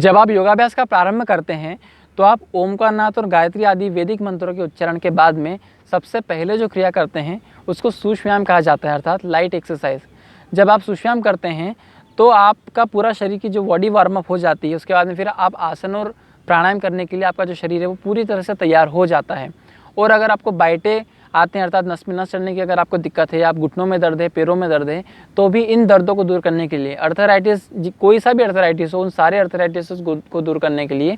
जब आप योगाभ्यास का प्रारंभ करते हैं तो आप ओमकार नाथ और गायत्री आदि वैदिक मंत्रों के उच्चारण के बाद में सबसे पहले जो क्रिया करते हैं उसको सूक्ष्म व्यायाम कहा जाता है, अर्थात लाइट एक्सरसाइज। जब आप सूक्ष्म व्यायाम करते हैं तो आपका पूरा शरीर की जो बॉडी वार्म अप हो जाती है, उसके बाद में फिर आप आसन और प्राणायाम करने के लिए आपका जो शरीर है वो पूरी तरह से तैयार हो जाता है। और अगर आपको बाइटें आते हैं, अर्थात नस में नस चढ़ने की अगर आपको दिक्कत है, आप घुटनों में दर्द है, पैरों में दर्द है, तो भी इन दर्दों को दूर करने के लिए, अर्थराइटिस कोई सा भी अर्थराइटिस हो, उन सारे अर्थराइटिस को दूर करने के लिए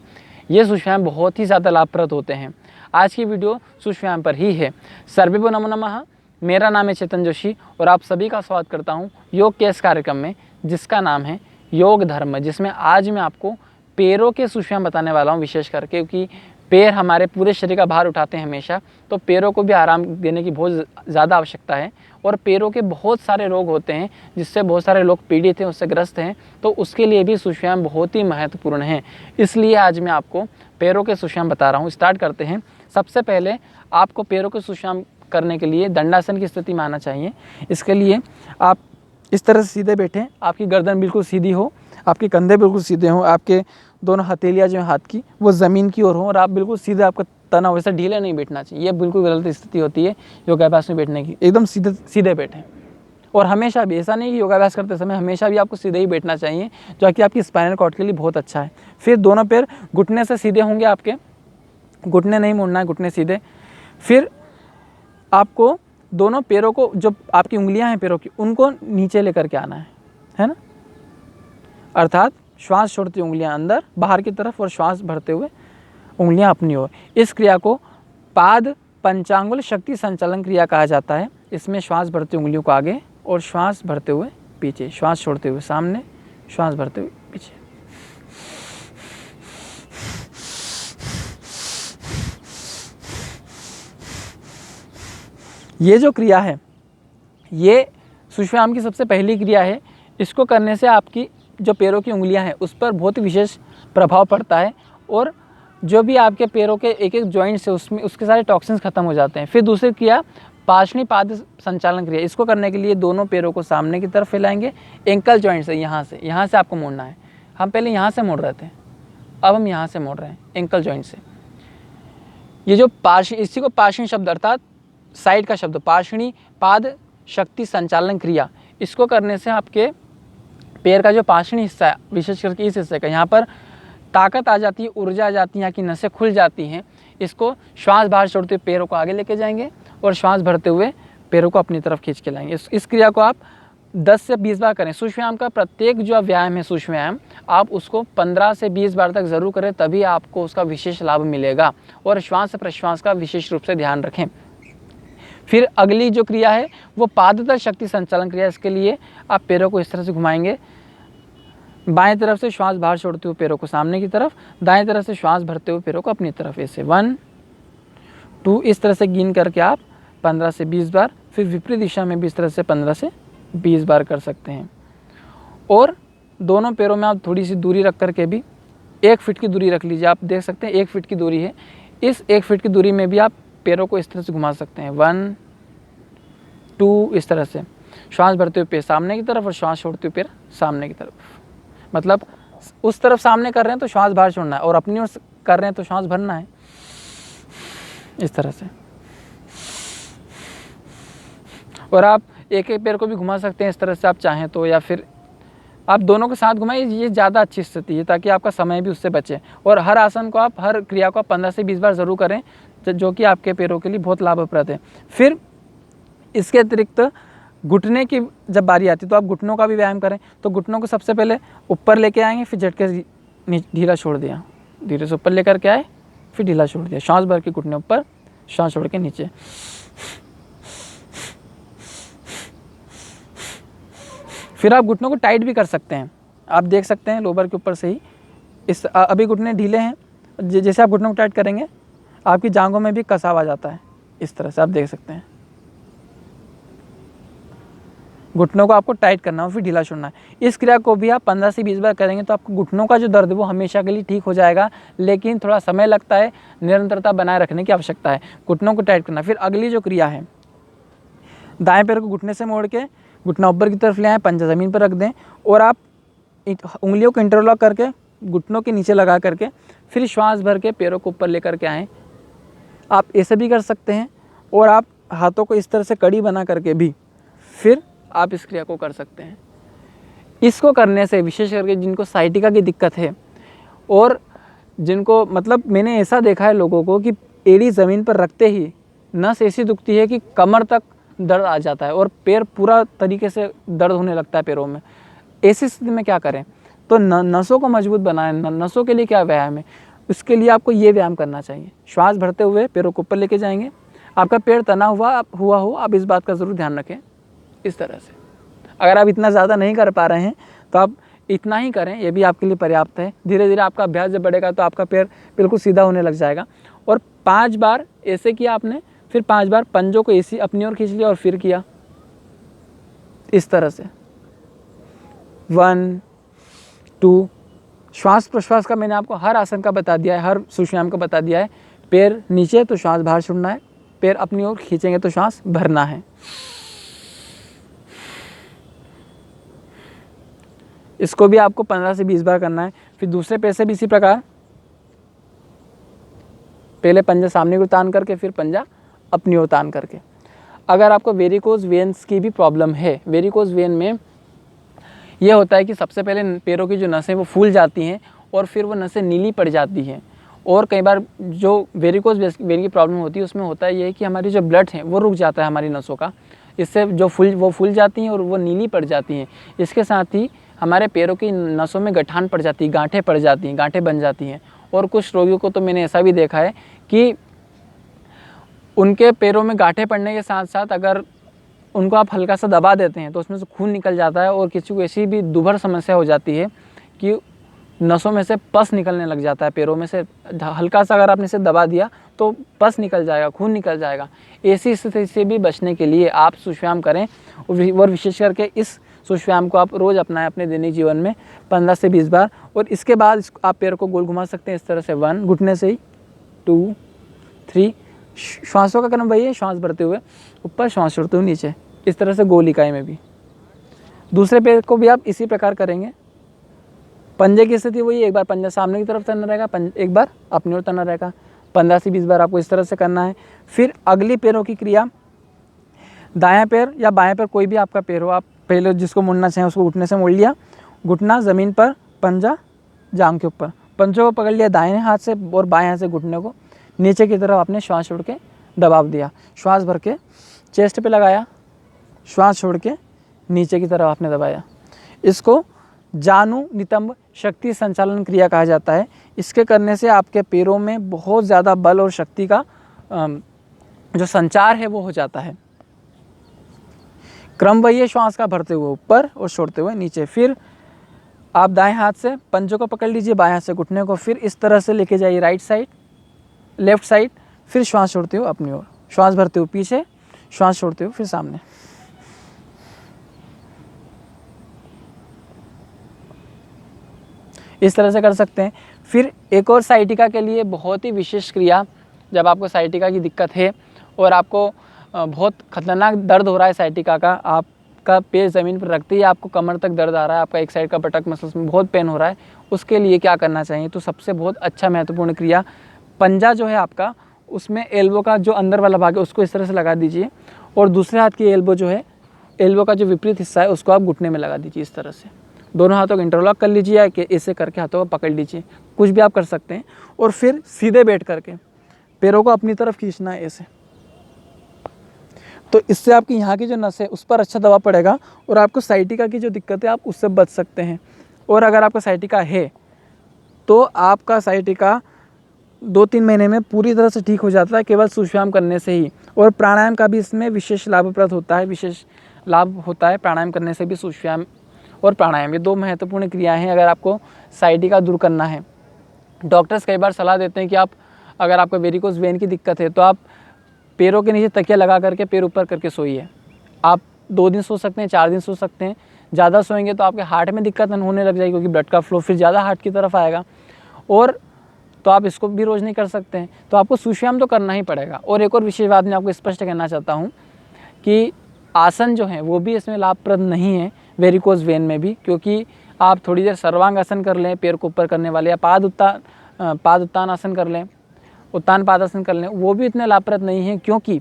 ये सूक्ष्म व्यायाम बहुत ही ज़्यादा लाभप्रद होते हैं। आज की वीडियो सूक्ष्म व्यायाम पर ही है। सर्वेभ्यो नमो नमः। मेरा नाम है चेतन जोशी और आप सभी का स्वागत करता हूँ योग के इस कार्यक्रम में, जिसका नाम है योग धर्म, जिसमें आज मैं आपको पैरों के सूक्ष्म व्यायाम बताने वाला हूँ। विशेष करके क्योंकि पैर हमारे पूरे शरीर का भार उठाते हैं हमेशा, तो पैरों को भी आराम देने की बहुत ज़्यादा आवश्यकता है। और पैरों के बहुत सारे रोग होते हैं जिससे बहुत सारे लोग पीड़ित हैं, उससे ग्रस्त हैं, तो उसके लिए भी सूक्ष्म व्यायाम बहुत ही महत्वपूर्ण है। इसलिए आज मैं आपको पैरों के सूक्ष्म व्यायाम बता रहा हूँ। स्टार्ट करते हैं। सबसे पहले आपको पैरों के सूक्ष्म व्यायाम करने के लिए दंडासन की स्थिति में आना चाहिए। इसके लिए आप इस तरह से सीधे बैठें, आपकी गर्दन बिल्कुल सीधी हो, आपके कंधे बिल्कुल सीधे हों, आपके दोनों हथेलियाँ जो हैं हाथ की वो ज़मीन की ओर हों और आप बिल्कुल सीधे, आपका तना वैसे ढीला नहीं बैठना चाहिए। ये बिल्कुल गलत स्थिति होती है योगाभ्यास में बैठने की। एकदम सीधे बैठें। और हमेशा भी ऐसा नहीं कि योगाभ्यास करते समय हमेशा भी आपको सीधे ही बैठना चाहिए, जो कि आपकी स्पाइनल कॉर्ड के लिए बहुत अच्छा है। फिर दोनों पैर घुटने से सीधे होंगे, आपके घुटने नहीं मुड़ना है, घुटने सीधे। फिर आपको दोनों पैरों को, जो आपकी उंगलियां हैं पैरों की, उनको नीचे लेकर के आना है ना, अर्थात श्वास छोड़ती उंगलियां अंदर बाहर की तरफ और श्वास भरते हुए उंगलियां अपनी ओर। इस क्रिया को पाद पंचांगुल शक्ति संचालन क्रिया कहा जाता है। इसमें श्वास भरते उंगलियों को आगे और श्वास भरते हुए पीछे, श्वास छोड़ते हुए सामने, श्वास भरते हुए पीछे। ये जो क्रिया है ये सूक्ष्म व्यायाम की सबसे पहली क्रिया है। इसको करने से आपकी जो पैरों की उंगलियां हैं उस पर बहुत विशेष प्रभाव पड़ता है और जो भी आपके पैरों के एक एक जॉइंट्स है उसमें उसके सारे टॉक्सिन्स खत्म हो जाते हैं। फिर दूसरी क्रिया पार्श्वनी पाद संचालन क्रिया। इसको करने के लिए दोनों पैरों को सामने की तरफ फैलाएंगे, एंकल जॉइंट से यहाँ से आपको मोड़ना है। हम पहले यहाँ से मोड़ रहे थे, अब हम यहाँ से मोड़ रहे हैं एंकल जॉइंट से। ये जो इसी को पार्श्वनी शब्द अर्थात साइड का शब्द, पार्श्वनी पाद शक्ति संचालन क्रिया, इसको करने से आपके पैर का जो पार्श्वनी हिस्सा है, विशेष करके इस हिस्से का, यहाँ पर ताकत आ जाती है, ऊर्जा आ जाती है, यहाँ की नसें खुल जाती हैं। इसको श्वास बाहर छोड़ते हुए पैरों को आगे लेके जाएंगे और श्वास भरते हुए पैरों को अपनी तरफ खींच के लाएंगे। इस क्रिया को आप 10 से 20 बार करें। सूक्ष्म व्यायाम का प्रत्येक जो व्यायाम है सूक्ष्म व्यायाम, आप उसको 15 से 20 बार तक ज़रूर करें, तभी आपको उसका विशेष लाभ मिलेगा। और श्वास प्रश्वास का विशेष रूप से ध्यान रखें। फिर अगली जो क्रिया है वो पादतल शक्ति संचालन क्रिया। इसके लिए आप पैरों को इस तरह से घुमाएंगे, बाएं तरफ से श्वास बाहर छोड़ते हुए पैरों को सामने की तरफ, दाएं तरफ से श्वास भरते हुए पैरों को अपनी तरफ। ऐसे 1 2 इस तरह से गिन करके आप 15 से 20 बार, फिर विपरीत दिशा में भी इस तरह से 15 से 20 बार कर सकते हैं। और दोनों पैरों में आप थोड़ी सी दूरी रख करके भी 1 फीट की दूरी रख लीजिए। आप देख सकते हैं 1 फीट की दूरी है। इस 1 फीट की दूरी में भी आप पैरों को इस तरह से घुमा सकते हैं। 1 2 इस तरह से श्वास भरते हुए पैर सामने की तरफ और श्वास छोड़ते हुए पैर सामने की तरफ। मतलब उस तरफ सामने कर रहे हैं तो श्वास बाहर छोड़ना है और अपनी ओर कर रहे हैं तो श्वास भरना है, इस तरह से। और आप एक एक पैर को भी घुमा सकते हैं इस तरह से आप चाहें तो, या फिर आप दोनों के साथ घुमाइए। ये ज़्यादा अच्छी स्थिति है ताकि आपका समय भी उससे बचे। और हर आसन को आप, हर क्रिया को आप 15 से 20 बार ज़रूर करें, जो कि आपके पैरों के लिए बहुत लाभप्रद है। फिर इसके अतिरिक्त घुटने की जब बारी आती है तो आप घुटनों का भी व्यायाम करें। तो घुटनों को सबसे पहले ऊपर लेके आएंगे, फिर झटके ढीला छोड़ दिया, धीरे से ऊपर लेकर के आए, फिर ढीला छोड़ दिया। श्वास भर के घुटने ऊपर, श्वास छोड़ के नीचे। फिर आप घुटनों को टाइट भी कर सकते हैं। आप देख सकते हैं लोबर के ऊपर से ही इस अभी घुटने ढीले हैं, जैसे आप घुटनों को टाइट करेंगे आपकी जांघों में भी कसाव आ जाता है, इस तरह से आप देख सकते हैं। घुटनों को आपको टाइट करना है, फिर ढीला छोड़ना है। इस क्रिया को भी आप 15 से 20 बार करेंगे तो आपको घुटनों का जो दर्द है वो हमेशा के लिए ठीक हो जाएगा, लेकिन थोड़ा समय लगता है, निरंतरता बनाए रखने की आवश्यकता है। घुटनों को टाइट करना। फिर अगली जो क्रिया है, दाएं पैर को घुटने से मोड़ के घुटना ऊपर की तरफ ले आए, पंजा ज़मीन पर रख दें और आप उंगलियों को इंटरलॉक करके घुटनों के नीचे लगा करके फिर श्वास भर के पैरों को ऊपर लेकर के आएँ। आप ऐसे भी कर सकते हैं और आप हाथों को इस तरह से कड़ी बना करके भी फिर आप इस क्रिया को कर सकते हैं। इसको करने से विशेष करके जिनको साइटिका की दिक्कत है और जिनको मतलब मैंने ऐसा देखा है लोगों को कि एड़ी ज़मीन पर रखते ही नस ऐसी दुखती है कि कमर तक दर्द आ जाता है और पैर पूरा तरीके से दर्द होने लगता है पैरों में। ऐसी स्थिति में क्या करें? तो नसों को मजबूत बनाएं। नसों के लिए क्या व्यायाम है? उसके लिए आपको ये व्यायाम करना चाहिए। श्वास भरते हुए पैरों को ऊपर लेके जाएंगे। आपका पैर तना हुआ हो, आप इस बात का ज़रूर ध्यान रखें। इस तरह से अगर आप इतना ज़्यादा नहीं कर पा रहे हैं तो आप इतना ही करें, ये भी आपके लिए पर्याप्त है। धीरे धीरे आपका अभ्यास जब बढ़ेगा तो आपका पैर बिल्कुल सीधा होने लग जाएगा। और 5 बार ऐसे किया आपने, फिर 5 बार पंजों को ऐसी अपनी ओर खींच लिया और फिर किया इस तरह से 1 2। श्वास प्रश्वास का मैंने आपको हर आसन का बता दिया है, हर सूक्ष्म का बता दिया है। पैर नीचे तो श्वास बाहर छोड़ना है, पैर अपनी ओर खींचेंगे तो श्वास भरना है। इसको भी आपको 15 से 20 बार करना है। फिर दूसरे पैर से भी इसी प्रकार, पहले पंजा सामने को तान करके फिर पंजा अपनी ओर तान करके। अगर आपको वेरिकोज वेन्स की भी प्रॉब्लम है, वेरिकोज वेन में ये होता है कि सबसे पहले पैरों की जो नसें वो फूल जाती हैं और फिर वो नसें नीली पड़ जाती हैं। और कई बार जो वेरिकोज वेन की प्रॉब्लम होती है उसमें होता है ये कि हमारी जो ब्लड है वो रुक जाता है हमारी नसों का, इससे जो फूल जाती हैं और वो नीली पड़ जाती हैं। इसके साथ ही हमारे पैरों की नसों में गठान पड़ जाती है, गांठें पड़ जाती हैं, गांठें बन जाती हैं। और कुछ रोगियों को तो मैंने ऐसा भी देखा है कि उनके पैरों में गांठें पड़ने के साथ साथ अगर उनको आप हल्का सा दबा देते हैं तो उसमें से खून निकल जाता है। और किसी को ऐसी भी दुभर समस्या हो जाती है कि नसों में से पस निकलने लग जाता है। पैरों में से हल्का सा अगर आपने इसे दबा दिया तो पस निकल जाएगा, खून निकल जाएगा। ऐसी स्थिति से भी बचने के लिए आप सुश्वाम करें और विशेष करके इस सुश्वाम को आप रोज़ अपनाएं अपने दैनिक जीवन में 15 से 20 बार। और इसके बाद आप पैर को गोल घुमा सकते हैं इस तरह से 1 घुटने से ही 2 3। श्वासों का क्रम वही है, श्वास भरते हुए ऊपर, श्वास छोड़ते हुए नीचे, इस तरह से गोल इकाई में भी। दूसरे पैर को भी आप इसी प्रकार करेंगे। पंजे की स्थिति वही, एक बार पंजा सामने की तरफ तरना रहेगा, एक बार अपनी ओर तरना रहेगा। 15 से 20 बार आपको इस तरह से करना है। फिर अगली पैरों की क्रिया, दायां पैर या बायां पैर कोई भी आपका पैर हो, आप पहले जिसको मुड़ना चाहें उसको घुटने से मोड़ लिया, घुटना ज़मीन पर, पंजा जांघ के ऊपर, पंजों को पकड़ लिया दाहिने हाथ से और बाएं हाथ से घुटने को नीचे की तरफ आपने श्वास छोड़ के दबाव दिया। श्वास भर के चेस्ट पे लगाया, श्वास छोड़ के नीचे की तरफ आपने दबाया। इसको जानु नितंब शक्ति संचालन क्रिया कहा जाता है। इसके करने से आपके पैरों में बहुत ज़्यादा बल और शक्ति का जो संचार है वो हो जाता है। क्रम वही है, श्वास का भरते हुए ऊपर और छोड़ते हुए नीचे। फिर आप दाएं हाथ से पंजों को पकड़ लीजिए, बाएं हाथ से घुटने को, फिर इस तरह से लेके जाइए राइट साइड, लेफ्ट साइड, फिर श्वास छोड़ते हुए अपनी ओर, श्वास भरते हुए पीछे, श्वास छोड़ते हुए फिर सामने। इस तरह से कर सकते हैं। फिर एक और साइटिका के लिए बहुत ही विशेष क्रिया, जब आपको साइटिका की दिक्कत है और आपको बहुत खतरनाक दर्द हो रहा है साइटिका का, आपका पैर ज़मीन पर रखते ही आपको कमर तक दर्द आ रहा है, आपका एक साइड का बटक मसल्स में बहुत पेन हो रहा है, उसके लिए क्या करना चाहिए? तो सबसे बहुत अच्छा महत्वपूर्ण क्रिया, पंजा जो है आपका, उसमें एल्बो का जो अंदर वाला भाग है उसको इस तरह से लगा दीजिए और दूसरे हाथ की एल्बो जो है, एल्बो का जो विपरीत हिस्सा है उसको आप घुटने में लगा दीजिए। इस तरह से दोनों हाथों को इंटरलॉक कर लीजिए या कि ऐसे करके हाथों को पकड़ लीजिए, कुछ भी आप कर सकते हैं। और फिर सीधे बैठ करके पैरों को अपनी तरफ खींचना है ऐसे। तो इससे आपकी यहाँ की जो नस है उस पर अच्छा दबाव पड़ेगा और आपको साइटिका की जो दिक्कत है आप उससे बच सकते हैं। और अगर आपका साइटिका है तो आपका साइटिका 2-3 महीने में पूरी तरह से ठीक हो जाता है केवल सुश्वाम करने से ही। और प्राणायाम का भी इसमें विशेष लाभप्रद होता है, विशेष लाभ होता है प्राणायाम करने से भी। सुश्वाम और प्राणायाम ये 2 महत्वपूर्ण क्रियाएं हैं अगर आपको साइटिका दूर करना है। डॉक्टर्स कई बार सलाह देते हैं कि आप अगर आपको वेरिकोज वेन की दिक्कत है तो आप पैरों के नीचे तकिया लगा करके पैर ऊपर करके सोइए। आप 2 दिन सो सकते हैं, 4 दिन सो सकते हैं। ज़्यादा सोएंगे तो आपके हार्ट में दिक्कत होने लग जाएगी क्योंकि ब्लड का फ्लो फिर ज़्यादा हार्ट की तरफ आएगा। और तो आप इसको भी रोज़ नहीं कर सकते हैं, तो आपको सुश्वाम तो करना ही पड़ेगा। और एक और विशेष बात मैं आपको स्पष्ट कहना चाहता हूँ कि आसन जो हैं वो भी इसमें लाभप्रद नहीं है वेरिकोज वेन में भी, क्योंकि आप थोड़ी देर सर्वांग आसन कर लें, पैर को ऊपर करने वाले, या पाद उत्तान आसन कर लें, उत्तान पादासन कर लें, वो भी इतने लाभप्रद नहीं है, क्योंकि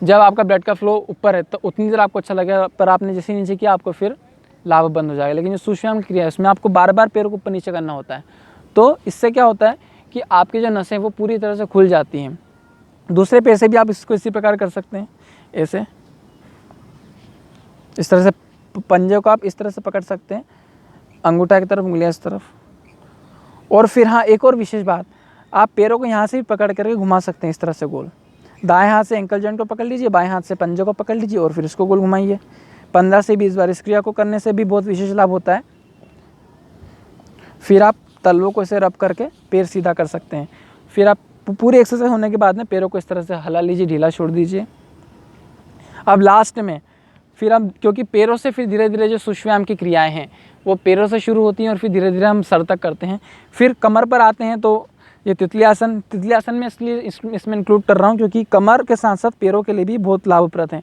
जब आपका ब्लड का फ्लो ऊपर है तो उतनी देर आपको अच्छा लगेगा, पर आपने जैसे नीचे किया आपको फिर लाभ बंद हो जाएगा। लेकिन जो सूक्ष्म क्रिया है उसमें आपको बार बार पैरों को ऊपर नीचे करना होता है, तो इससे क्या होता है कि आपकी जो नसें वो पूरी तरह से खुल जाती हैं। दूसरे पैर से भी आप इसको इसी प्रकार कर सकते हैं, ऐसे इस तरह से पंजे को आप इस तरह से पकड़ सकते हैं, अंगूठा की तरफ, उंगलियां इस तरफ। और फिर हाँ, एक और विशेष बात, आप पैरों को यहाँ से भी पकड़ करके घुमा सकते हैं इस तरह से गोल। दाएं हाथ से एंकल जॉइंट को पकड़ लीजिए, बाएं हाथ से पंजे को पकड़ लीजिए और फिर इसको गोल घुमाइए। 15 से 20 बार इस क्रिया को करने से भी बहुत विशेष लाभ होता है। फिर आप तलवों को इसे रब करके पैर सीधा कर सकते हैं। फिर आप पूरी एक्सरसाइज होने के बाद में पैरों को इस तरह से हिला लीजिए, ढीला छोड़ दीजिए। अब लास्ट में फिर हम, क्योंकि पैरों से फिर धीरे धीरे जो सूक्ष्म की क्रियाएं हैं वो पैरों से शुरू होती हैं और फिर धीरे धीरे हम सर तक करते हैं। फिर कमर पर आते हैं, तो ये तितली आसन में इसलिए इसमें इंक्लूड कर रहा हूँ क्योंकि कमर के साथ साथ पैरों के लिए भी बहुत लाभप्रद हैं।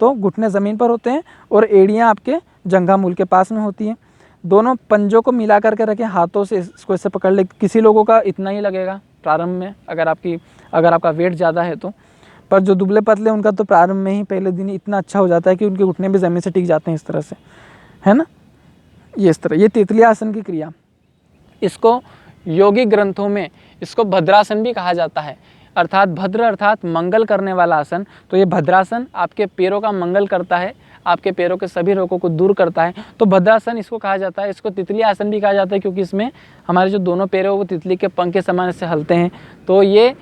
तो घुटने ज़मीन पर होते हैं और एड़ियाँ आपके जंघा मूल के पास में होती हैं। दोनों पंजों को मिला करके रखें, हाथों से इसको ऐसे पकड़ ले। किसी लोगों का इतना ही लगेगा प्रारंभ में, अगर आपका वेट ज़्यादा है तो, पर जो दुबले पतले उनका तो प्रारंभ में ही पहले दिन ही इतना अच्छा हो जाता है कि उनके घुटने भी ज़मीन से टिक जाते हैं इस तरह से, है ना। ये इस तरह, ये तितली आसन की क्रिया, इसको योगिक ग्रंथों में इसको भद्रासन भी कहा जाता है, अर्थात भद्र अर्थात मंगल करने वाला आसन। तो ये भद्रासन आपके पैरों का मंगल करता है, आपके पैरों के सभी रोगों को दूर करता है, तो भद्रासन इसको कहा जाता है। इसको तितली आसन भी कहा जाता है क्योंकि इसमें हमारे जो दोनों पैर हैं वो तितली के पंख के समान से हिलते हैं। तो ये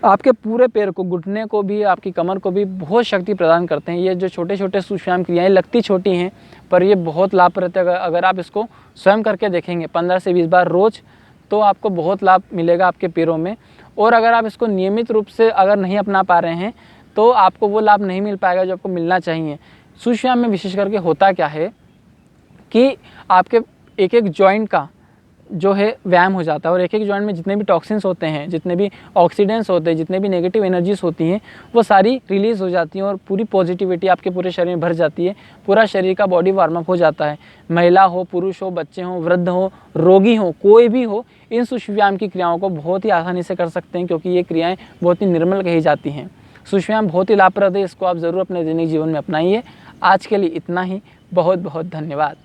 आपके पूरे पैर को, घुटने को भी, आपकी कमर को भी बहुत शक्ति प्रदान करते हैं। ये जो छोटे छोटे सूक्ष्म क्रियाएं लगती छोटी हैं पर ये बहुत लाभप्रद है। अगर आप इसको स्वयं करके देखेंगे 15 से 20 बार रोज़, तो आपको बहुत लाभ मिलेगा आपके पैरों में। और अगर आप इसको नियमित रूप से अगर नहीं अपना पा रहे हैं तो आपको वो लाभ नहीं मिल पाएगा जो आपको मिलना चाहिए। सूक्ष्म में विशेष करके होता क्या है कि आपके एक एक जॉइंट का जो है व्यायाम हो जाता है और एक एक जॉइंट में जितने भी टॉक्सिन्स होते हैं, जितने भी ऑक्सीडेंट्स होते हैं, जितने भी नेगेटिव एनर्जीज होती हैं, वो सारी रिलीज़ हो जाती हैं और पूरी पॉजिटिविटी आपके पूरे शरीर में भर जाती है। पूरा शरीर का बॉडी वार्म अप हो जाता है। महिला हो, पुरुष हो, बच्चे हों, वृद्ध हो, रोगी हो, कोई भी हो, इन सूक्ष्म व्यायाम की क्रियाओं को बहुत ही आसानी से कर सकते हैं क्योंकि ये क्रियाएँ बहुत ही निर्मल कही जाती हैं। सूक्ष्म व्यायाम बहुत ही लाभप्रद है, इसको आप ज़रूर अपने दैनिक जीवन में अपनाइए। आज के लिए इतना ही, बहुत बहुत धन्यवाद।